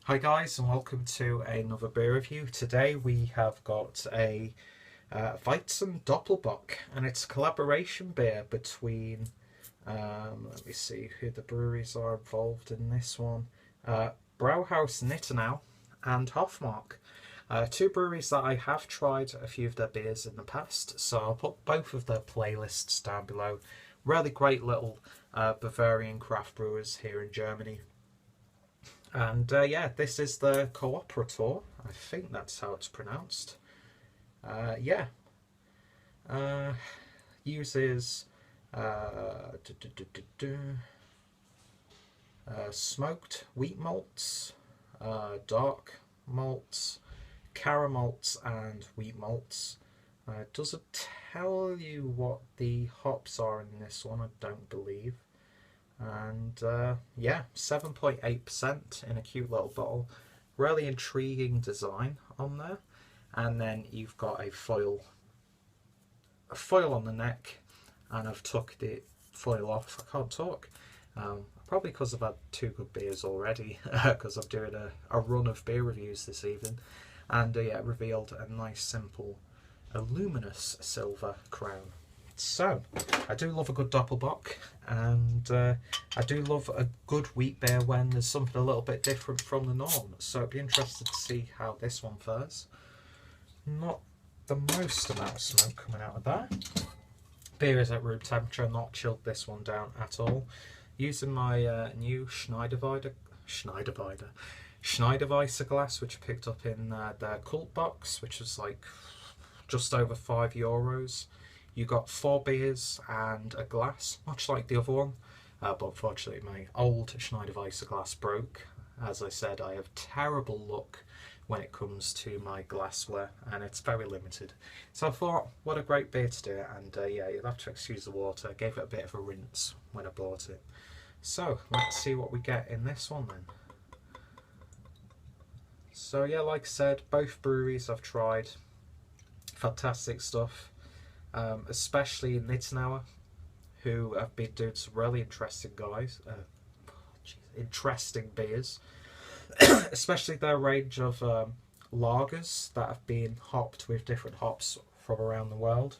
Hi guys, and welcome to another beer review. Today we have got a Weizen Doppelbock, and it's a collaboration beer between, let me see who the breweries are involved in this one, Brauhaus Nittenau and Hofmark. Two breweries that I have tried a few of their beers in the past, so I'll put both of their playlists down below. Really great little Bavarian craft brewers here in Germany. And yeah, this is the Kooprator. I think that's how it's pronounced. Yeah. Uh, uses du- du- du- du- du, smoked wheat malts, dark malts, caramalts, and wheat malts. It doesn't tell you what the hops are in this one, I don't believe. And yeah, 7.8% in a cute little bottle. Really intriguing design on there. And then you've got a foil on the neck, and I've took the foil off. I can't talk. Probably because I've had two good beers already, because I'm doing a run of beer reviews this evening. And yeah, it revealed a nice, simple, luminous silver crown. So, I do love a good Doppelbock, and I do love a good wheat beer when there's something a little bit different from the norm. So, I'd be interested to see how this one fares. Not the most amount of smoke coming out of there. Beer is at room temperature, not chilled this one down at all. Using my new Schneiderweiser glass, which I picked up in their cult box, which was like just over €5. You got 4 beers and a glass, much like the other one. But unfortunately, my old Schneiderweiser glass broke. As I said, I have terrible luck when it comes to my glassware, and it's very limited. So I thought, what a great beer to do it, and yeah, you'll have to excuse the water. I gave it a bit of a rinse when I bought it. So let's see what we get in this one then. So yeah, like I said, both breweries I've tried. Fantastic stuff. Especially Nittenauer, who have been doing some really interesting beers, especially their range of lagers that have been hopped with different hops from around the world.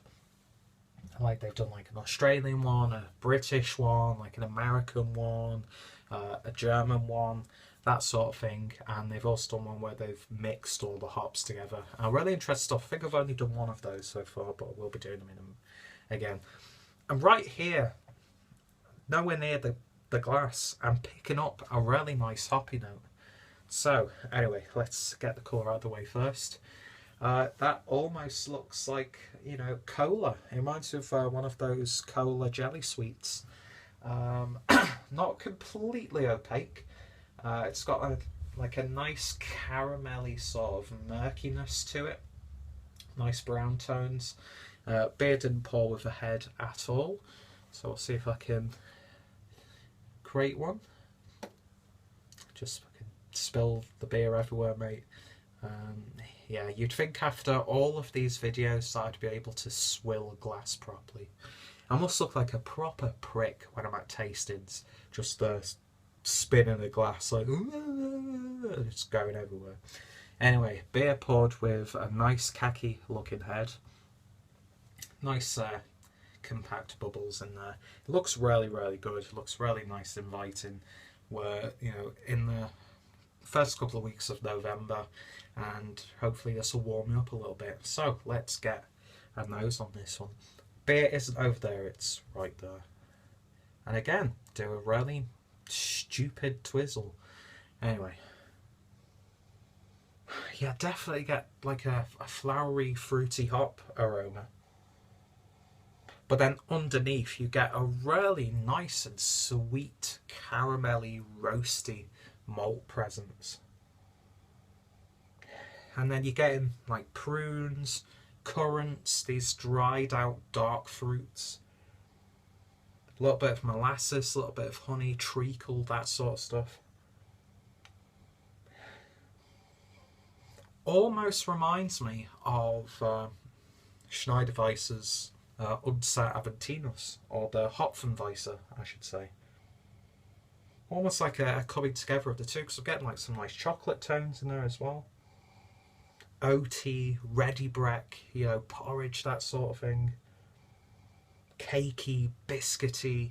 Like they've done like an Australian one, a British one, like an American one, a German one, that sort of thing. And they've also done one where they've mixed all the hops together. Really interesting stuff. I think I've only done one of those so far, but we'll be doing them again. And right here, nowhere near the glass, I'm picking up a really nice hoppy note. So anyway, let's get the colour out of the way first. That almost looks like, cola. It reminds me of one of those cola jelly sweets. Not completely opaque. It's got a nice caramelly sort of murkiness to it. Nice brown tones. Beer didn't pour with a head at all. So I'll see if I can create one. Just fucking spill the beer everywhere, mate. Yeah, you'd think after all of these videos that I'd be able to swill a glass properly. I must look like a proper prick when I'm at tastings, just spinning the glass like it's going everywhere. Anyway, beer poured with a nice khaki looking head. Nice compact bubbles in there. It looks really, really good. It looks really nice, inviting. We're, in the first couple of weeks of November, and hopefully this will warm me up a little bit. So let's get a nose on this one. Beer isn't over there, it's right there. And again, do a really stupid twizzle. Anyway. Yeah, definitely get like a flowery, fruity hop aroma. But then underneath you get a really nice and sweet, caramelly, roasty malt presence. And then you're getting like prunes, currants, these dried out dark fruits. A little bit of molasses, a little bit of honey, treacle, that sort of stuff. Almost reminds me of Schneiderweiser's Unser Aventinus, or the Hopfenweiser, I should say. almost like a coming together of the two, because I'm getting like some nice chocolate tones in there as well. Oaty, ready breck, you know, porridge, that sort of thing. Cakey, biscuity.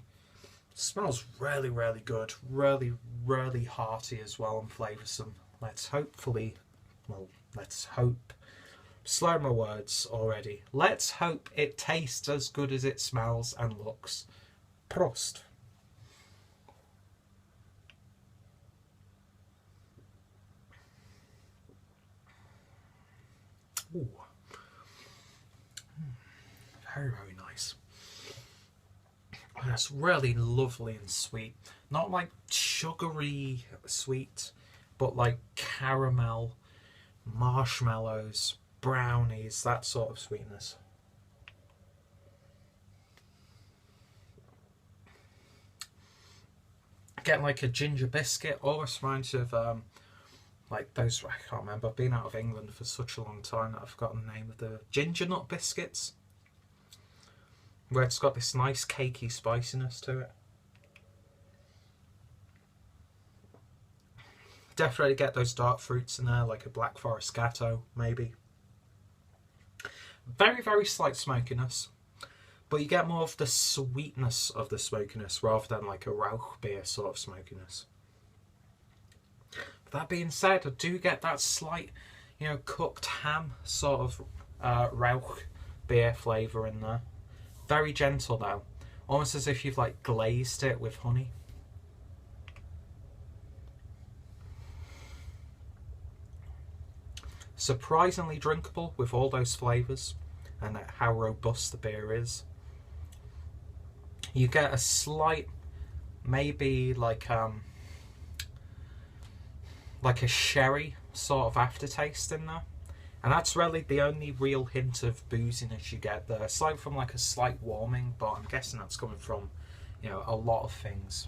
Smells really, really good. Really, really hearty as well and flavoursome. Let's hope. Slow my words already. Let's hope it tastes as good as it smells and looks. Prost. Ooh. Very, very nice. That's really lovely and sweet. Not like sugary sweet, but like caramel, marshmallows, brownies, that sort of sweetness. Get like a ginger biscuit, almost reminds you of like those, I can't remember, I've been out of England for such a long time that I've forgotten the name of the ginger nut biscuits, where it's got this nice cakey spiciness to it. Definitely get those dark fruits in there, like a Black Forest Gatto, maybe. Very, very slight smokiness, but you get more of the sweetness of the smokiness rather than like a Rauch beer sort of smokiness. That being said, I do get that slight, you know, cooked ham sort of Rauch beer flavour in there. Very gentle though, almost as if you've like glazed it with honey. Surprisingly drinkable with all those flavours and how robust the beer is. You get a slight, maybe like a sherry sort of aftertaste in there, and that's really the only real hint of booziness you get there, aside from like a slight warming, but I'm guessing that's coming from, you know, a lot of things.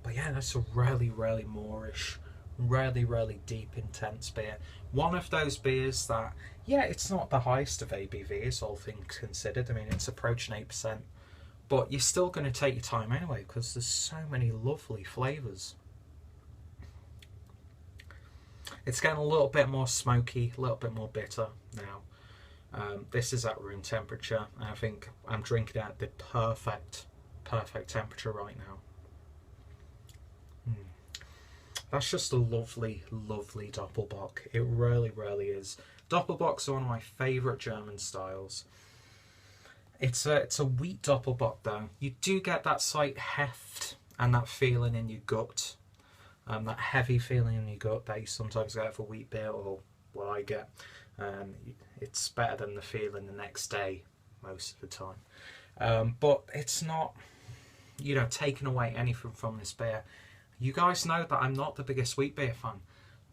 But yeah, that's a really, really moreish, really, really deep, intense beer. One of those beers that, yeah, it's not the highest of ABVs, all things considered. I mean, it's approaching 8%. But you're still going to take your time anyway, because there's so many lovely flavours. It's getting a little bit more smoky, a little bit more bitter now. This is at room temperature, and I think I'm drinking it at the perfect temperature right now. That's just a lovely, lovely Doppelbock. It really, really is. Doppelbocks are one of my favourite German styles. It's a wheat Doppelbock though. You do get that slight heft and that feeling in your gut, that heavy feeling in your gut that you sometimes get for wheat beer, or what I get. It's better than the feeling the next day most of the time. But it's not, you know, taking away anything from this beer. You guys know that I'm not the biggest wheat beer fan,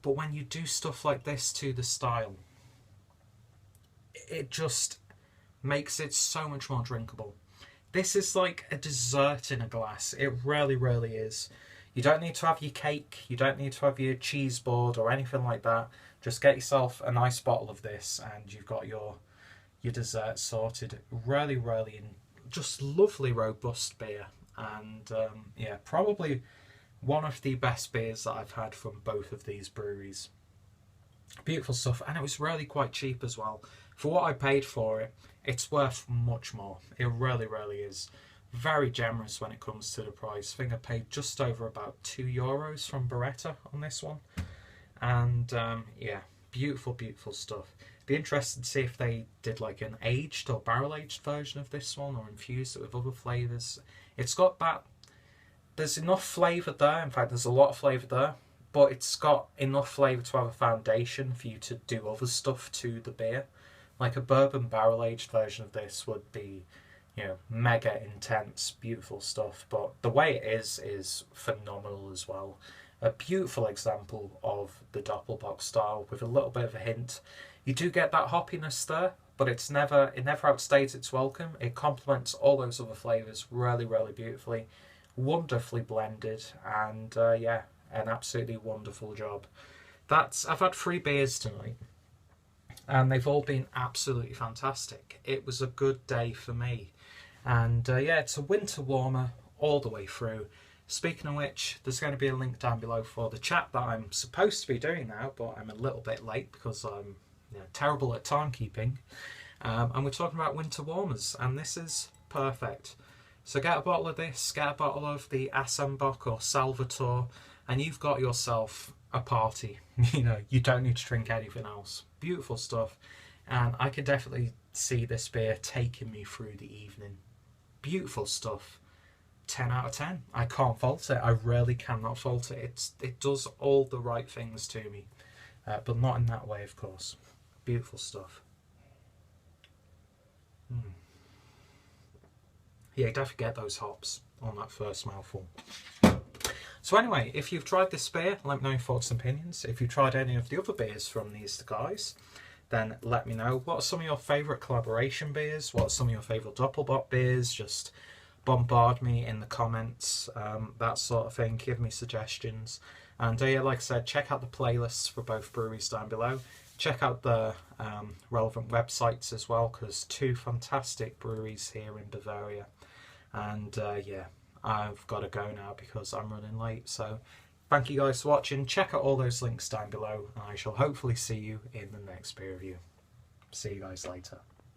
but when you do stuff like this to the style, it just makes it so much more drinkable. This is like a dessert in a glass. It really, really is. You don't need to have your cake, you don't need to have your cheese board or anything like that. Just get yourself a nice bottle of this and you've got your dessert sorted. Really, really, just lovely, robust beer. And yeah, probably one of the best beers that I've had from both of these breweries. Beautiful stuff, and it was really quite cheap as well. For what I paid for it, it's worth much more. It really, really is. Very generous when it comes to the price. I think I paid just over about €2 from Birretta on this one. And yeah, beautiful, beautiful stuff. Be interested to see if they did like an aged or barrel aged version of this one, or infused it with other flavours. It's got that, there's enough flavour there. In fact, there's a lot of flavour there, but it's got enough flavour to have a foundation for you to do other stuff to the beer. Like a bourbon barrel aged version of this would be, you know, mega intense, beautiful stuff. But the way it is phenomenal as well. A beautiful example of the Doppelbock style with a little bit of a hint. You do get that hoppiness there, but it never outstays its welcome. It complements all those other flavours really, really beautifully. Wonderfully blended, and yeah, an absolutely wonderful job. I've had 3 beers tonight, and they've all been absolutely fantastic. It was a good day for me, and yeah, it's a winter warmer, all the way through. Speaking of which, there's going to be a link down below for the chat that I'm supposed to be doing now, but I'm a little bit late because I'm terrible at timekeeping. And we're talking about winter warmers, and this is perfect. So get a bottle of this, get a bottle of the Assembock or Salvatore, and you've got yourself a party. You don't need to drink anything else. Beautiful stuff. And I can definitely see this beer taking me through the evening. Beautiful stuff. 10 out of 10. I can't fault it. I really cannot fault it. It does all the right things to me. But not in that way, of course. Beautiful stuff. Yeah, definitely get those hops on that first mouthful. So anyway, if you've tried this beer, let me know your thoughts and opinions. If you've tried any of the other beers from these guys, then let me know. What are some of your favourite collaboration beers? What are some of your favourite Doppelbock beers? Just bombard me in the comments, that sort of thing. Give me suggestions. And yeah, like I said, check out the playlists for both breweries down below. Check out the relevant websites as well, because 2 fantastic breweries here in Bavaria. And yeah, I've got to go now because I'm running late. So thank you guys for watching. Check out all those links down below, and I shall hopefully see you in the next beer review. See you guys later.